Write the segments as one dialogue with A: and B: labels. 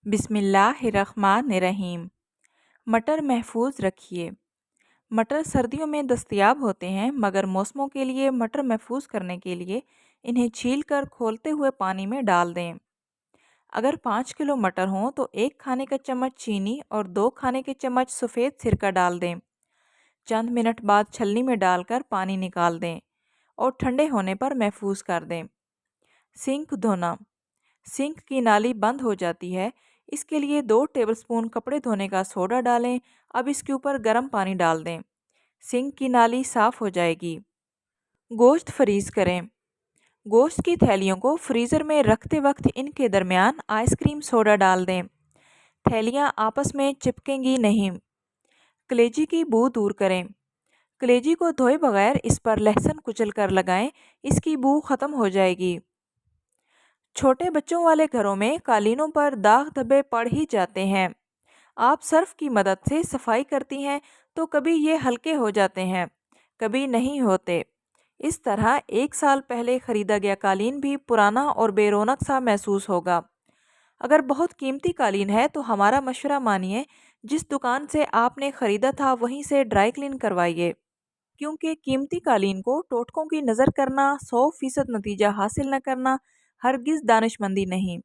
A: بسم اللہ الرحمن الرحیم۔ مٹر محفوظ رکھیے۔ مٹر سردیوں میں دستیاب ہوتے ہیں، مگر موسموں کے لیے مٹر محفوظ کرنے کے لیے انہیں چھیل کر کھولتے ہوئے پانی میں ڈال دیں۔ اگر 5 کلو مٹر ہوں تو 1 کھانے کا چمچ چینی اور 2 کھانے کے چمچ سفید سرکہ ڈال دیں۔ چند منٹ بعد چھلنی میں ڈال کر پانی نکال دیں اور ٹھنڈے ہونے پر محفوظ کر دیں۔ سنک دھونا۔ سنک کی نالی بند ہو جاتی ہے، اس کے لیے 2 ٹیبل سپون کپڑے دھونے کا سوڈا ڈالیں۔ اب اس کے اوپر گرم پانی ڈال دیں، سنک کی نالی صاف ہو جائے گی۔ گوشت فریز کریں۔ گوشت کی تھیلیوں کو فریزر میں رکھتے وقت ان کے درمیان آئس کریم سوڈا ڈال دیں، تھیلیاں آپس میں چپکیں گی نہیں۔ کلیجی کی بو دور کریں۔ کلیجی کو دھوئے بغیر اس پر لہسن کچل کر لگائیں، اس کی بو ختم ہو جائے گی۔ چھوٹے بچوں والے گھروں میں قالینوں پر داغ دھبے پڑ ہی جاتے ہیں۔ آپ سرف کی مدد سے صفائی کرتی ہیں تو کبھی یہ ہلکے ہو جاتے ہیں، کبھی نہیں ہوتے۔ اس طرح 1 سال پہلے خریدا گیا قالین بھی پرانا اور بے رونق سا محسوس ہوگا۔ اگر بہت قیمتی قالین ہے تو ہمارا مشورہ مانیے، جس دکان سے آپ نے خریدا تھا وہیں سے ڈرائی کلین کروائیے، کیونکہ قیمتی قالین کو ٹوٹکوں کی نظر کرنا، 100% نتیجہ حاصل نہ کرنا ہرگز دانش مندی نہیں۔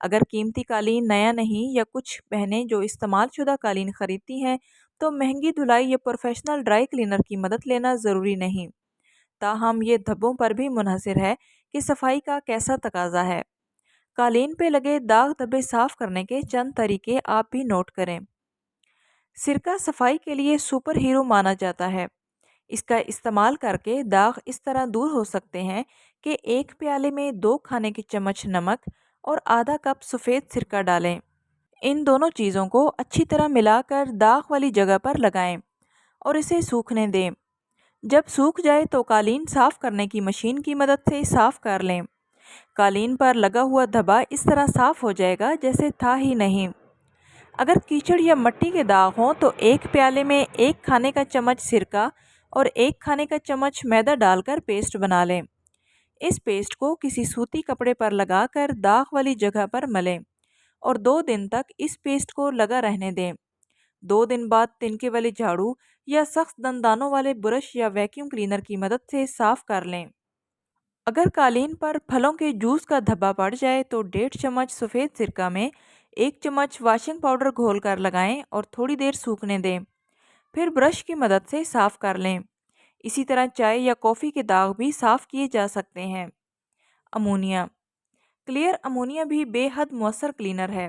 A: اگر قیمتی قالین نیا نہیں یا کچھ بہنیں جو استعمال شدہ قالین خریدتی ہیں تو مہنگی دھلائی یا پروفیشنل ڈرائی کلینر کی مدد لینا ضروری نہیں۔ تاہم یہ دھبوں پر بھی منحصر ہے کہ صفائی کا کیسا تقاضا ہے۔ قالین پہ لگے داغ دھبے صاف کرنے کے چند طریقے آپ بھی نوٹ کریں۔ سرکہ صفائی کے لیے سپر ہیرو مانا جاتا ہے۔ اس کا استعمال کر کے داغ اس طرح دور ہو سکتے ہیں کہ 1 پیالے میں 2 کھانے کے چمچ نمک اور آدھا کپ سفید سرکہ ڈالیں۔ ان دونوں چیزوں کو اچھی طرح ملا کر داغ والی جگہ پر لگائیں اور اسے سوکھنے دیں۔ جب سوکھ جائے تو قالین صاف کرنے کی مشین کی مدد سے صاف کر لیں۔ قالین پر لگا ہوا دھبا اس طرح صاف ہو جائے گا جیسے تھا ہی نہیں۔ اگر کیچڑ یا مٹی کے داغ ہوں تو 1 پیالے میں 1 کھانے کا چمچ سرکہ اور 1 کھانے کا چمچ میدا ڈال کر پیسٹ بنا لیں۔ اس پیسٹ کو کسی سوتی کپڑے پر لگا کر داغ والی جگہ پر ملیں اور 2 دن تک اس پیسٹ کو لگا رہنے دیں۔ 2 دن بعد تنکے والے جھاڑو یا سخت دندانوں والے برش یا ویکیوم کلینر کی مدد سے صاف کر لیں۔ اگر قالین پر پھلوں کے جوس کا دھبا پڑ جائے تو 1.5 چمچ سفید سرکہ میں 1 چمچ واشنگ پاؤڈر گھول کر لگائیں اور تھوڑی دیر سوکھنے دیں، پھر برش کی مدد سے صاف کر لیں۔ اسی طرح چائے یا کافی کے داغ بھی صاف کیے جا سکتے ہیں۔ امونیا۔ کلیئر امونیا بھی بے حد مؤثر کلینر ہے۔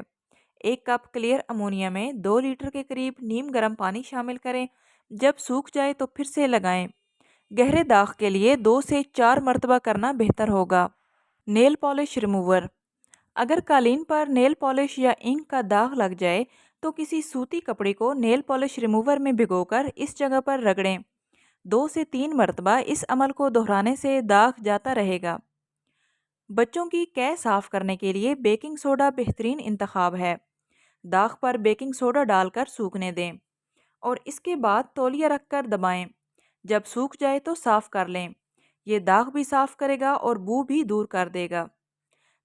A: 1 کپ کلیئر امونیا میں 2 لیٹر کے قریب نیم گرم پانی شامل کریں۔ جب سوکھ جائے تو پھر سے لگائیں۔ گہرے داغ کے لیے 2 سے 4 مرتبہ کرنا بہتر ہوگا۔ Nail polish remover. اگر قالین پر نیل پالش یا انک کا داغ لگ جائے تو کسی سوتی کپڑے کو نیل پالش ریموور میں بھگو کر اس جگہ پر رگڑیں۔ 2 سے 3 مرتبہ اس عمل کو دہرانے سے داغ جاتا رہے گا۔ بچوں کی کیے صاف کرنے کے لیے بیکنگ سوڈا بہترین انتخاب ہے۔ داغ پر بیکنگ سوڈا ڈال کر سوکھنے دیں اور اس کے بعد تولیہ رکھ کر دبائیں۔ جب سوکھ جائے تو صاف کر لیں۔ یہ داغ بھی صاف کرے گا اور بو بھی دور کر دے گا۔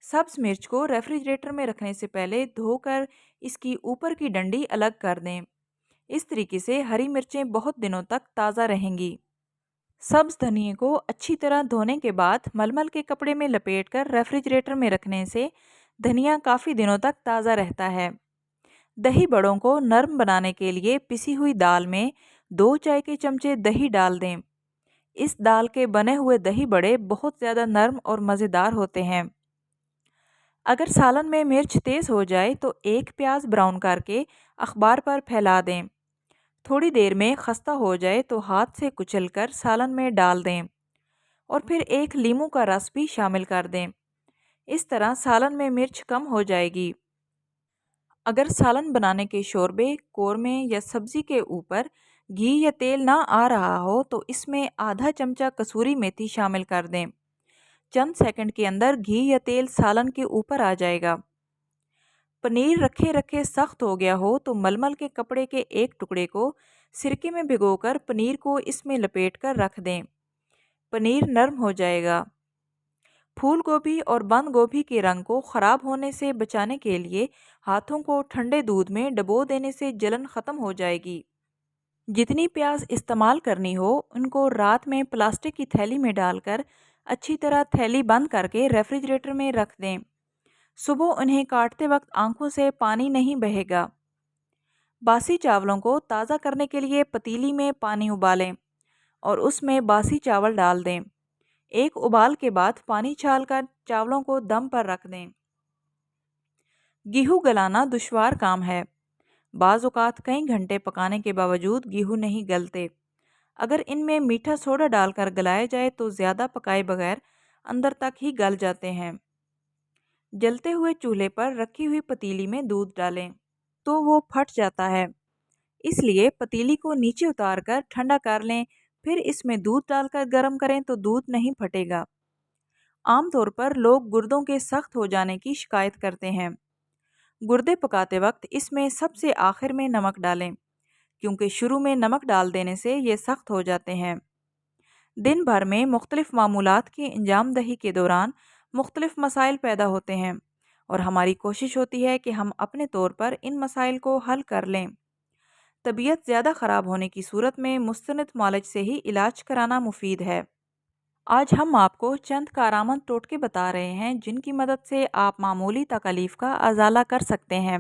A: سبز مرچ کو ریفریجریٹر میں رکھنے سے پہلے دھو کر اس کی اوپر کی ڈنڈی الگ کر دیں۔ اس طریقے سے ہری مرچیں بہت دنوں تک تازہ رہیں گی۔ سبز دھنیا کو اچھی طرح دھونے کے بعد ململ کے کپڑے میں لپیٹ کر ریفریجریٹر میں رکھنے سے دھنیا کافی دنوں تک تازہ رہتا ہے۔ دہی بڑوں کو نرم بنانے کے لیے پسی ہوئی دال میں 2 چائے کے چمچے دہی ڈال دیں۔ اس دال کے بنے ہوئے دہی بڑے بہت زیادہ نرم اور مزیدار ہوتے ہیں۔ اگر سالن میں مرچ تیز ہو جائے تو 1 پیاز براؤن کر کے اخبار پر پھیلا دیں۔ تھوڑی دیر میں خستہ ہو جائے تو ہاتھ سے کچل کر سالن میں ڈال دیں اور پھر 1 لیموں کا رس بھی شامل کر دیں۔ اس طرح سالن میں مرچ کم ہو جائے گی۔ اگر سالن بنانے کے شوربے، قورمے یا سبزی کے اوپر گھی یا تیل نہ آ رہا ہو تو اس میں آدھا چمچہ کسوری میتھی شامل کر دیں۔ چند سیکنڈ کے اندر گھی یا تیل سالن کے اوپر آ جائے گا۔ پنیر رکھے رکھے سخت ہو گیا ہو تو ململ کے کپڑے کے 1 ٹکڑے کو سرکے میں بھگو کر پنیر کو اس میں لپیٹ کر رکھ دیں۔ پنیر نرم ہو جائے گا۔ پھول گوبھی اور بند گوبھی کے رنگ کو خراب ہونے سے بچانے کے لیے ہاتھوں کو ٹھنڈے دودھ میں ڈبو دینے سے جلن ختم ہو جائے گی۔ جتنی پیاز استعمال کرنی ہو ان کو رات میں پلاسٹک کی تھیلی میں ڈال کر اچھی طرح تھیلی بند کر کے ریفریجریٹر میں رکھ دیں۔ صبح انہیں کاٹتے وقت آنکھوں سے پانی نہیں بہے گا۔ باسی چاولوں کو تازہ کرنے کے لیے پتیلی میں پانی ابالیں اور اس میں باسی چاول ڈال دیں۔ ایک ابال کے بعد پانی چھال کر چاولوں کو دم پر رکھ دیں۔ گیہوں گلانا دشوار کام ہے۔ بعض اوقات کئی گھنٹے پکانے کے باوجود گیہوں نہیں گلتے۔ اگر ان میں میٹھا سوڈا ڈال کر گلائے جائے تو زیادہ پکائے بغیر اندر تک ہی گل جاتے ہیں۔ جلتے ہوئے چولہے پر رکھی ہوئی پتیلی میں دودھ ڈالیں تو وہ پھٹ جاتا ہے، اس لیے پتیلی کو نیچے اتار کر ٹھنڈا کر لیں، پھر اس میں دودھ ڈال کر گرم کریں تو دودھ نہیں پھٹے گا۔ عام طور پر لوگ گردوں کے سخت ہو جانے کی شکایت کرتے ہیں۔ گردے پکاتے وقت اس میں سب سے آخر میں نمک ڈالیں، کیونکہ شروع میں نمک ڈال دینے سے یہ سخت ہو جاتے ہیں۔ دن بھر میں مختلف معمولات کی انجام دہی کے دوران مختلف مسائل پیدا ہوتے ہیں اور ہماری کوشش ہوتی ہے کہ ہم اپنے طور پر ان مسائل کو حل کر لیں۔ طبیعت زیادہ خراب ہونے کی صورت میں مستند معالج سے ہی علاج کرانا مفید ہے۔ آج ہم آپ کو چند کارآمد ٹوٹکے بتا رہے ہیں جن کی مدد سے آپ معمولی تکالیف کا ازالہ کر سکتے ہیں۔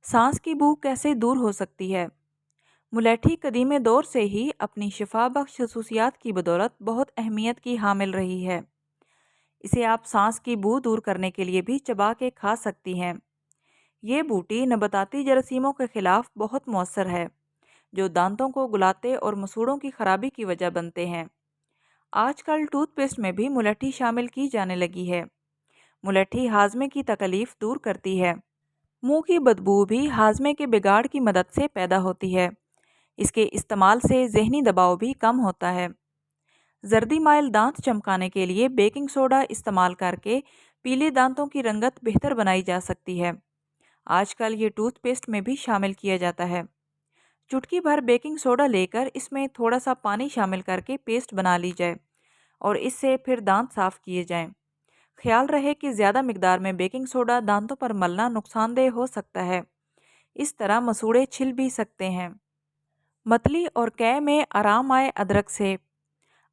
A: سانس کی بو کیسے دور ہو سکتی ہے؟ ملیٹھی قدیم دور سے ہی اپنی شفا بخش خصوصیات کی بدولت بہت اہمیت کی حامل رہی ہے۔ اسے آپ سانس کی بو دور کرنے کے لیے بھی چبا کے کھا سکتی ہیں۔ یہ بوٹی نباتاتی جراثیموں کے خلاف بہت مؤثر ہے جو دانتوں کو گلاتے اور مسوڑوں کی خرابی کی وجہ بنتے ہیں۔ آج کل ٹوتھ پیسٹ میں بھی ملیٹھی شامل کی جانے لگی ہے۔ ملیٹھی ہاضمے کی تکلیف دور کرتی ہے۔ منہ کی بدبو بھی ہاضمے کے بگاڑ کی مدد سے پیدا ہوتی ہے۔ اس کے استعمال سے ذہنی دباؤ بھی کم ہوتا ہے۔ زردی مائل دانت چمکانے کے لیے بیکنگ سوڈا استعمال کر کے پیلے دانتوں کی رنگت بہتر بنائی جا سکتی ہے۔ آج کل یہ ٹوتھ پیسٹ میں بھی شامل کیا جاتا ہے۔ چٹکی بھر بیکنگ سوڈا لے کر اس میں تھوڑا سا پانی شامل کر کے پیسٹ بنا لی جائے اور اس سے پھر دانت صاف کیے جائیں۔ خیال رہے کہ زیادہ مقدار میں بیکنگ سوڈا دانتوں پر ملنا نقصان دہ ہو سکتا ہے، اس طرح مسوڑے چھل بھی سکتے ہیں۔ متلی اور قے میں آرام آئے ادرک سے۔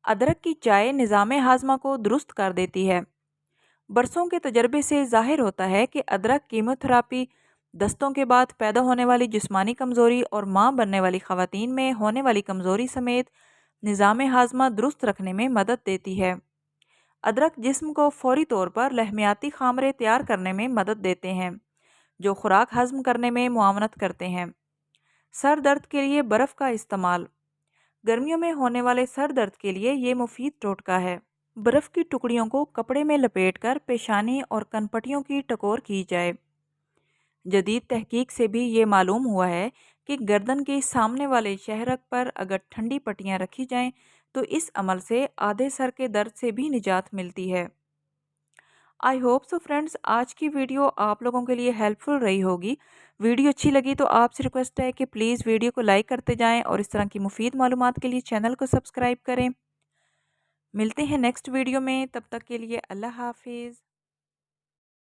A: ادرک کی چائے نظام ہاضمہ کو درست کر دیتی ہے۔ برسوں کے تجربے سے ظاہر ہوتا ہے کہ ادرک کیموتھراپی، دستوں کے بعد پیدا ہونے والی جسمانی کمزوری اور ماں بننے والی خواتین میں ہونے والی کمزوری سمیت نظام ہاضمہ درست رکھنے میں مدد دیتی ہے۔ ادرک جسم کو فوری طور پر لہمیاتی خامرے تیار کرنے میں مدد دیتے ہیں جو خوراک ہضم کرنے میں معاونت کرتے ہیں۔ سر درد کے لیے برف کا استعمال۔ گرمیوں میں ہونے والے سر درد کے لیے یہ مفید ٹوٹکا ہے۔ برف کی ٹکڑیوں کو کپڑے میں لپیٹ کر پیشانی اور کنپٹیوں کی ٹکور کی جائے۔ جدید تحقیق سے بھی یہ معلوم ہوا ہے کہ گردن کے سامنے والے شہرک پر اگر ٹھنڈی پٹیاں رکھی جائیں تو اس عمل سے آدھے سر کے درد سے بھی نجات ملتی ہے۔ آئی ہوپ سو فرینڈز، آج کی ویڈیو آپ لوگوں کے لیے ہیلپ فل رہی ہوگی۔ ویڈیو اچھی لگی تو آپ سے ریکویسٹ ہے کہ پلیز ویڈیو کو لائک کرتے جائیں اور اس طرح کی مفید معلومات کے لیے چینل کو سبسکرائب کریں۔ ملتے ہیں نیکسٹ ویڈیو میں، تب تک کے لیے اللہ حافظ۔